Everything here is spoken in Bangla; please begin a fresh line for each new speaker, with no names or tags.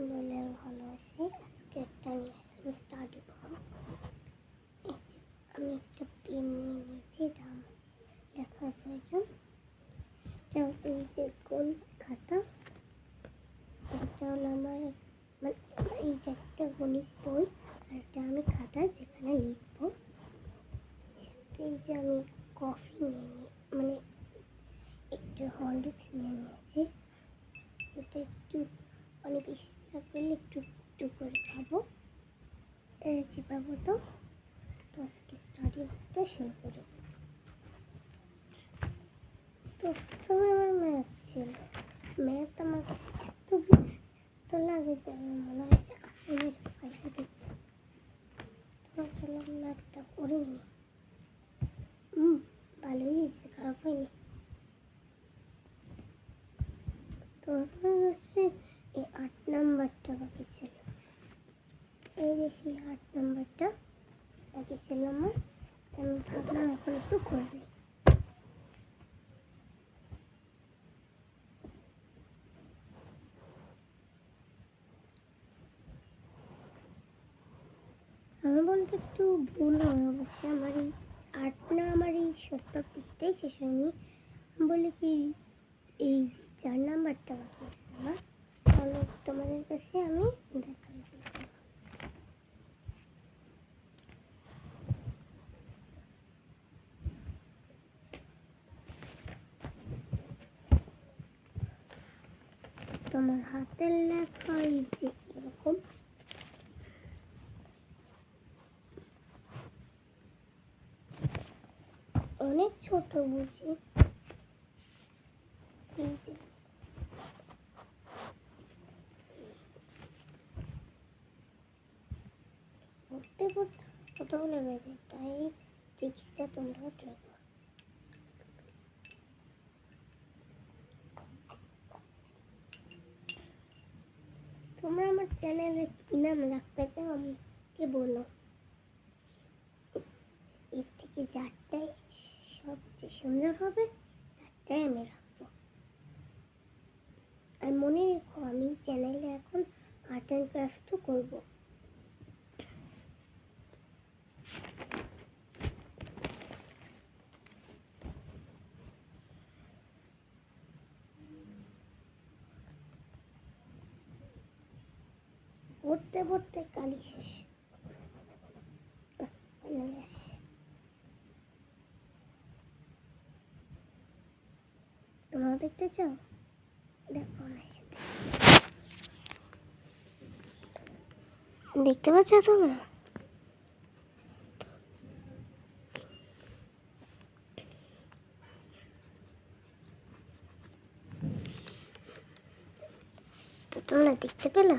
আলহামদুলিল্লাহ ভালো আছি। আজকে একটা নিয়ে আসলাম স্টাডি করো। আমি একটা পেন নিয়ে নিয়েছি, এটা আমার লেখার প্রয়োজন। এই যে গোল খাতা, এটা হলো আমার এইটা একটা গণিত বই, আর এটা আমি খাতা যেখানে লিখবো। এই যে আমি কফি নিয়ে একটু হরলিক্স নিয়ে নিয়েছি, যেটা একটু অনেক ইচ্ছা করলে একটু একটু করে খাবো। চিবাবো তো আজকে স্টাডি করতে শুরু করি। তো প্রথমে আমার ম্যাথ ছিল। ম্যাথ আমার এত বিরক্ত লাগে যে আমার মনে হয় যে আসলে ফাইলে দেখবো। তো চলো ম্যাথটা করে নি। ভালোই হয়েছে, খারাপ হয়নি। তো হচ্ছে এই 8 নাম্বারটা বাকি ছিল। এই যে সেই 8 নাম্বারটা বাকি ছিল আমার। আমি ভাবলাম এখন একটু করে নিই। আমি বলতে একটু ভুল হয় অবশ্যই। আমার এই 8 না, আমার এই 70 পৃষ্ঠাই শেষ হয়নি। বলে কি এই 4 নাম্বারটা বাকি আছে আমার, তাহলে তোমাদের কাছে আমি দেখাই দিই। তোমার হাতের লেখা এই যে এরকম, অনেক ছোট বুঝি। এই যে পড়তে পড়তে কোথাও লেগে যায়, তাই ট্রিক্সটা তোমরাও ট্রাই করো। তোমরা আমার চ্যানেলে কি নাম রাখতে চাও আমাকে বলো। এর থেকে যারটাই সবচেয়ে সুন্দর হবে তারটাই আমি রাখবো। আর মনে রেখো, আমি চ্যানেলে এখন আর্ট অ্যান্ড ক্রাফটও করবো। পড়তে পড়তে কালি শেষ। তোমরা দেখতে চাও? দেখো, দেখতে পাচ্ছ তোমরা? তো তোমরা দেখতে পেলা?